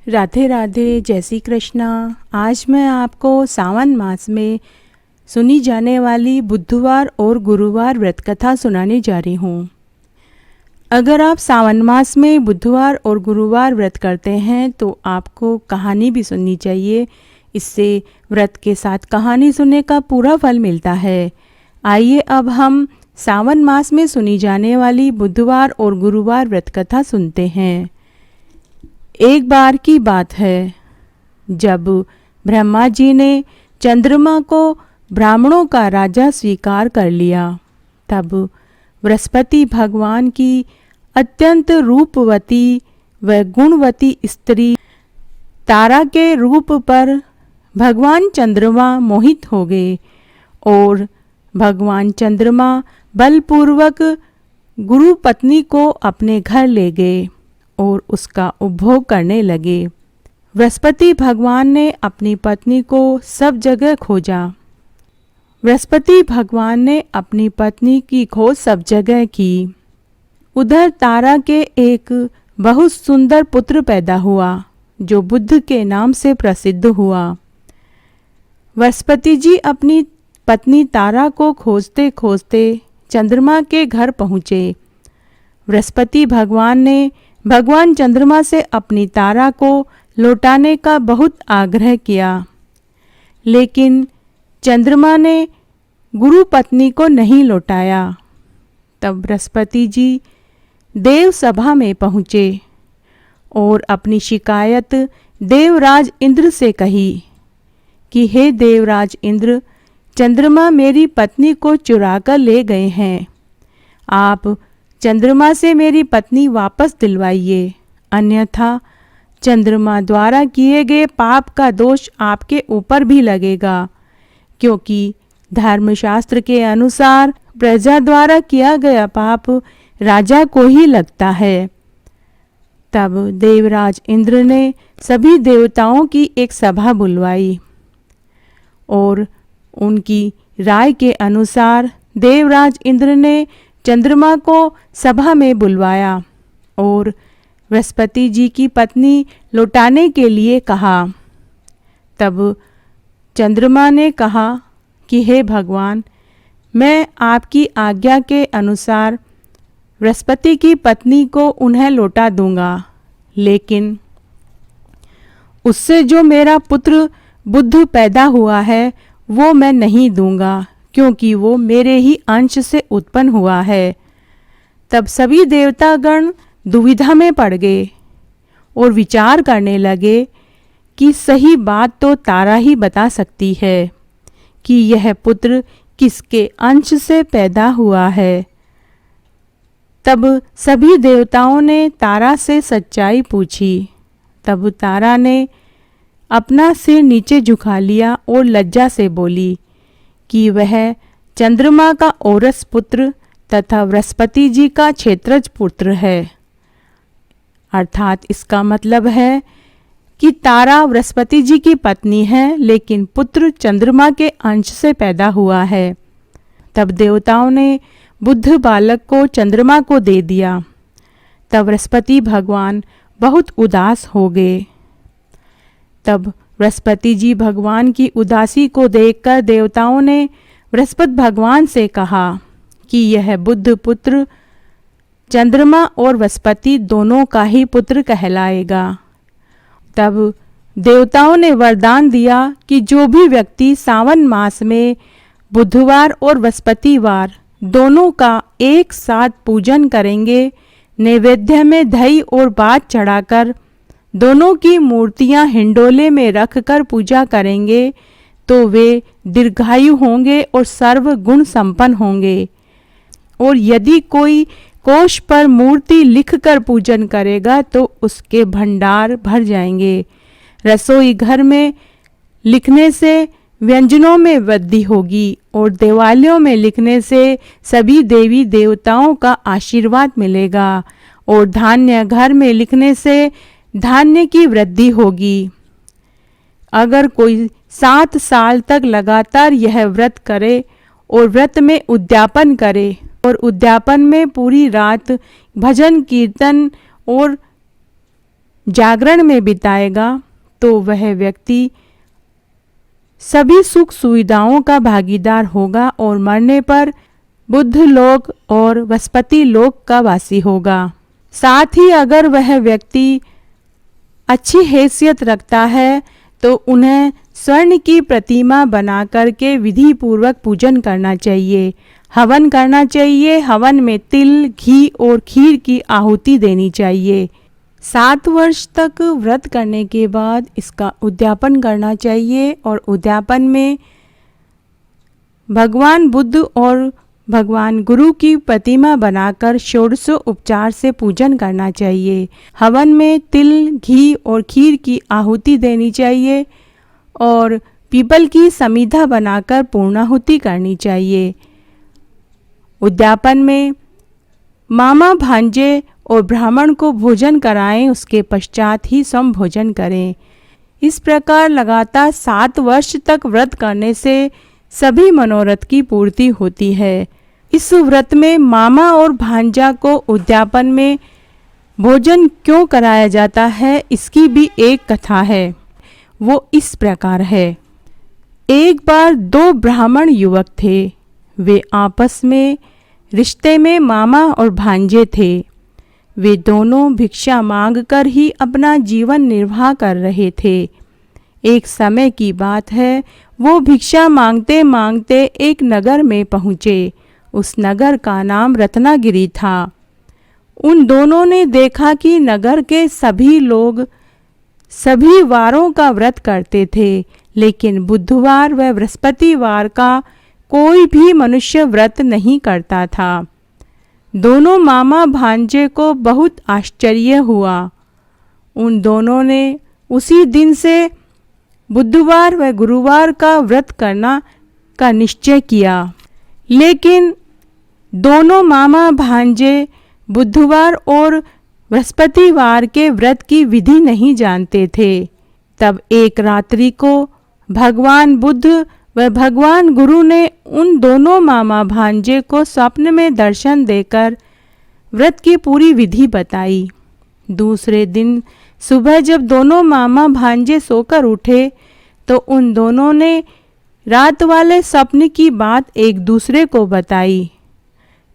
राधे राधे, जय श्री कृष्णा। आज मैं आपको सावन मास में सुनी जाने वाली बुधवार और गुरुवार व्रत कथा सुनाने जा रही हूँ। अगर आप सावन मास में बुधवार और गुरुवार व्रत करते हैं तो आपको कहानी भी सुननी चाहिए। इससे व्रत के साथ कहानी सुनने का पूरा फल मिलता है। आइए अब हम सावन मास में सुनी जाने वाली बुधवार और गुरुवार व्रत कथा सुनते हैं। एक बार की बात है, जब ब्रह्मा जी ने चंद्रमा को ब्राह्मणों का राजा स्वीकार कर लिया, तब बृहस्पति भगवान की अत्यंत रूपवती व गुणवती स्त्री तारा के रूप पर भगवान चंद्रमा मोहित हो गए और भगवान चंद्रमा बलपूर्वक गुरु पत्नी को अपने घर ले गए और उसका उपभोग करने लगे। बृहस्पति भगवान ने अपनी पत्नी को सब जगह खोजा। बृहस्पति भगवान ने अपनी पत्नी की खोज सब जगह की। उधर तारा के एक बहुत सुंदर पुत्र पैदा हुआ जो बुध के नाम से प्रसिद्ध हुआ। बृहस्पति जी अपनी पत्नी तारा को खोजते खोजते चंद्रमा के घर पहुँचे। बृहस्पति भगवान ने भगवान चंद्रमा से अपनी तारा को लौटाने का बहुत आग्रह किया, लेकिन चंद्रमा ने गुरु पत्नी को नहीं लौटाया। तब बृहस्पति जी देव सभा में पहुँचे और अपनी शिकायत देवराज इंद्र से कही कि हे देवराज इंद्र, चंद्रमा मेरी पत्नी को चुराकर ले गए हैं। आप चंद्रमा से मेरी पत्नी वापस दिलवाइए, अन्यथा चंद्रमा द्वारा किए गए पाप का दोष आपके ऊपर भी लगेगा, क्योंकि धर्मशास्त्र के अनुसार प्रजा द्वारा किया गया पाप राजा को ही लगता है। तब देवराज इंद्र ने सभी देवताओं की एक सभा बुलवाई और उनकी राय के अनुसार देवराज इंद्र ने चंद्रमा को सभा में बुलवाया और बृहस्पति जी की पत्नी लौटाने के लिए कहा। तब चंद्रमा ने कहा कि हे भगवान, मैं आपकी आज्ञा के अनुसार बृहस्पति की पत्नी को उन्हें लौटा दूंगा, लेकिन उससे जो मेरा पुत्र बुध पैदा हुआ है वो मैं नहीं दूंगा, क्योंकि वो मेरे ही अंश से उत्पन्न हुआ है। तब सभी देवतागण दुविधा में पड़ गए और विचार करने लगे कि सही बात तो तारा ही बता सकती है कि यह पुत्र किसके अंश से पैदा हुआ है। तब सभी देवताओं ने तारा से सच्चाई पूछी। तब तारा ने अपना सिर नीचे झुका लिया और लज्जा से बोली कि वह चंद्रमा का औरस पुत्र तथा बृहस्पति जी का क्षेत्रज पुत्र है। अर्थात इसका मतलब है कि तारा बृहस्पति जी की पत्नी है, लेकिन पुत्र चंद्रमा के अंश से पैदा हुआ है। तब देवताओं ने बुध बालक को चंद्रमा को दे दिया। तब बृहस्पति भगवान बहुत उदास हो गए। तब बृहस्पति जी भगवान की उदासी को देखकर देवताओं ने बृहस्पति भगवान से कहा कि यह बुध पुत्र चंद्रमा और बृहस्पति दोनों का ही पुत्र कहलाएगा। तब देवताओं ने वरदान दिया कि जो भी व्यक्ति सावन मास में बुधवार और बृहस्पतिवार दोनों का एक साथ पूजन करेंगे, नैवेद्य में दही और बात चढ़ाकर दोनों की मूर्तियां हिंडोले में रखकर पूजा करेंगे, तो वे दीर्घायु होंगे और सर्व गुण संपन्न होंगे। और यदि कोई कोष पर मूर्ति लिखकर पूजन करेगा तो उसके भंडार भर जाएंगे। रसोई घर में लिखने से व्यंजनों में वृद्धि होगी और देवालयों में लिखने से सभी देवी देवताओं का आशीर्वाद मिलेगा और धान्य घर में लिखने से धान्य की वृद्धि होगी। अगर कोई 7 साल तक लगातार यह व्रत करे और व्रत में उद्यापन करे और उद्यापन में पूरी रात भजन कीर्तन और जागरण में बिताएगा तो वह व्यक्ति सभी सुख सुविधाओं का भागीदार होगा और मरने पर बुद्ध लोक और वसुपति लोक का वासी होगा। साथ ही अगर वह व्यक्ति अच्छी हैसियत रखता है तो उन्हें स्वर्ण की प्रतिमा बना करके विधि पूर्वक पूजन करना चाहिए, हवन करना चाहिए। हवन में तिल, घी और खीर की आहुति देनी चाहिए। 7 वर्ष तक व्रत करने के बाद इसका उद्यापन करना चाहिए और उद्यापन में भगवान बुद्ध और भगवान गुरु की प्रतिमा बनाकर षोडशो उपचार से पूजन करना चाहिए। हवन में तिल, घी और खीर की आहुति देनी चाहिए और पीपल की समीधा बनाकर पूर्णाहुति करनी चाहिए। उद्यापन में मामा भांजे और ब्राह्मण को भोजन कराएं, उसके पश्चात ही स्वयं भोजन करें। इस प्रकार लगातार 7 वर्ष तक व्रत करने से सभी मनोरथ की पूर्ति होती है। इस व्रत में मामा और भांजा को उद्यापन में भोजन क्यों कराया जाता है, इसकी भी एक कथा है। वो इस प्रकार है। एक बार 2 ब्राह्मण युवक थे। वे आपस में रिश्ते में मामा और भांजे थे। वे दोनों भिक्षा मांगकर ही अपना जीवन निर्वाह कर रहे थे। एक समय की बात है, वो भिक्षा मांगते मांगते एक नगर में पहुँचे। उस नगर का नाम रत्नागिरी था। उन दोनों ने देखा कि नगर के सभी लोग सभी वारों का व्रत करते थे, लेकिन बुधवार व बृहस्पतिवार का कोई भी मनुष्य व्रत नहीं करता था। दोनों मामा भांजे को बहुत आश्चर्य हुआ। उन दोनों ने उसी दिन से बुधवार व गुरुवार का व्रत करना का निश्चय किया, लेकिन दोनों मामा भांजे बुधवार और बृहस्पतिवार के व्रत की विधि नहीं जानते थे। तब एक रात्रि को भगवान बुद्ध व भगवान गुरु ने उन दोनों मामा भांजे को स्वप्न में दर्शन देकर व्रत की पूरी विधि बताई। दूसरे दिन सुबह जब दोनों मामा भांजे सोकर उठे तो उन दोनों ने रात वाले स्वप्न की बात एक दूसरे को बताई।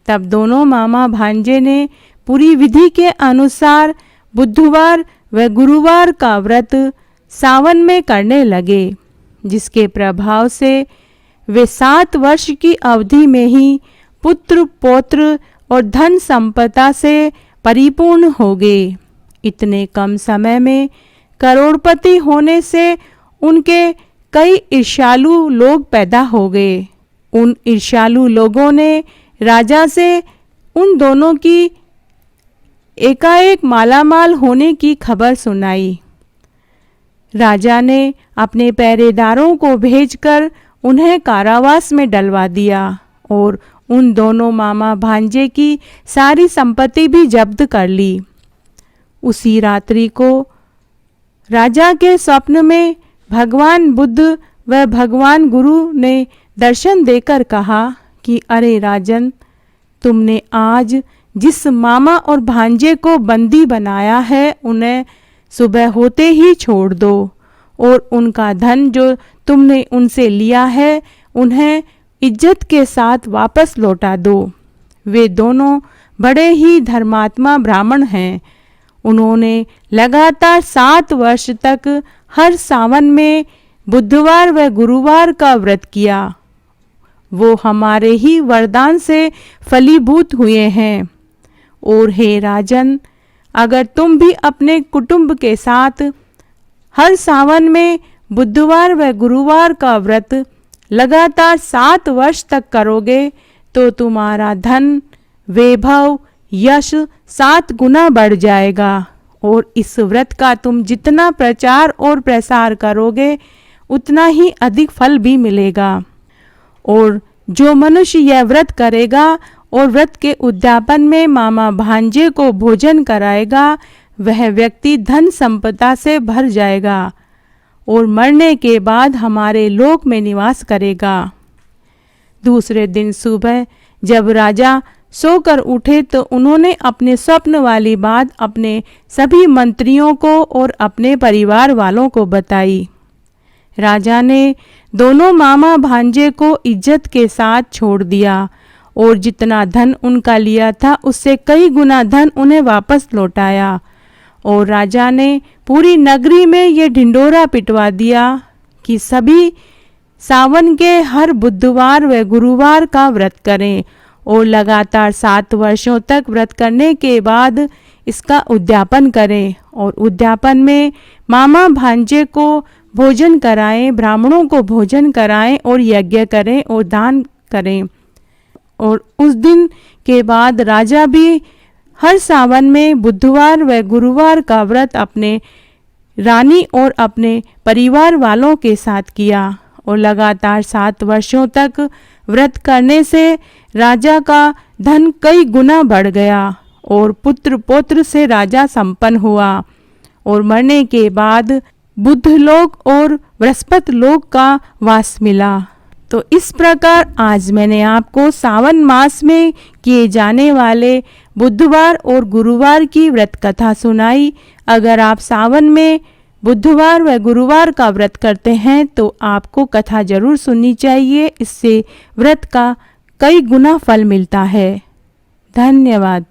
तब दोनों मामा भांजे ने पूरी विधि के अनुसार बुधवार व गुरुवार का व्रत सावन में करने लगे, जिसके प्रभाव से वे 7 वर्ष की अवधि में ही पुत्र पौत्र और धन संपदा से परिपूर्ण हो गए। इतने कम समय में करोड़पति होने से उनके कई ईर्ष्यालु लोग पैदा हो गए। उन ईर्ष्यालु लोगों ने राजा से उन दोनों की एकाएक मालामाल होने की खबर सुनाई। राजा ने अपने पहरेदारों को भेजकर उन्हें कारावास में डलवा दिया और उन दोनों मामा भांजे की सारी संपत्ति भी जब्त कर ली। उसी रात्रि को राजा के स्वप्न में भगवान बुद्ध व भगवान गुरु ने दर्शन देकर कहा कि अरे राजन, तुमने आज जिस मामा और भांजे को बंदी बनाया है उन्हें सुबह होते ही छोड़ दो और उनका धन जो तुमने उनसे लिया है उन्हें इज्जत के साथ वापस लौटा दो। वे दोनों बड़े ही धर्मात्मा ब्राह्मण हैं। उन्होंने लगातार 7 वर्ष तक हर सावन में बुधवार व गुरुवार का व्रत किया। वो हमारे ही वरदान से फलीभूत हुए हैं। और हे राजन, अगर तुम भी अपने कुटुंब के साथ हर सावन में बुधवार व गुरुवार का व्रत लगातार 7 वर्ष तक करोगे तो तुम्हारा धन, वैभव, यश 7 गुना बढ़ जाएगा। और इस व्रत का तुम जितना प्रचार और प्रसार करोगे उतना ही अधिक फल भी मिलेगा। और जो मनुष्य यह व्रत करेगा और व्रत के उद्यापन में मामा भांजे को भोजन कराएगा, वह व्यक्ति धन संपदा से भर जाएगा और मरने के बाद हमारे लोक में निवास करेगा। दूसरे दिन सुबह जब राजा सोकर उठे तो उन्होंने अपने स्वप्न वाली बात अपने सभी मंत्रियों को और अपने परिवार वालों को बताई। राजा ने दोनों मामा भांजे को इज्जत के साथ छोड़ दिया और जितना धन उनका लिया था उससे कई गुना धन उन्हें वापस लौटाया। और राजा ने पूरी नगरी में ये ढिंढोरा पिटवा दिया कि सभी सावन के हर बुधवार व गुरुवार का व्रत करें और लगातार 7 वर्षों तक व्रत करने के बाद इसका उद्यापन करें। और उद्यापन में मामा भांजे को भोजन कराएं, ब्राह्मणों को भोजन कराएं और यज्ञ करें और दान करें। और उस दिन के बाद राजा भी हर सावन में बुधवार व गुरुवार का व्रत अपने रानी और अपने परिवार वालों के साथ किया। और लगातार 7 वर्षों तक व्रत करने से राजा का धन कई गुना बढ़ गया और पुत्र पौत्र से राजा संपन्न हुआ। और मरने के बाद बुद्ध लोक और बृहस्पति लोक का वास मिला। तो इस प्रकार आज मैंने आपको सावन मास में किए जाने वाले बुधवार और गुरुवार की व्रत कथा सुनाई। अगर आप सावन में बुधवार व गुरुवार का व्रत करते हैं तो आपको कथा जरूर सुननी चाहिए। इससे व्रत का कई गुना फल मिलता है। धन्यवाद।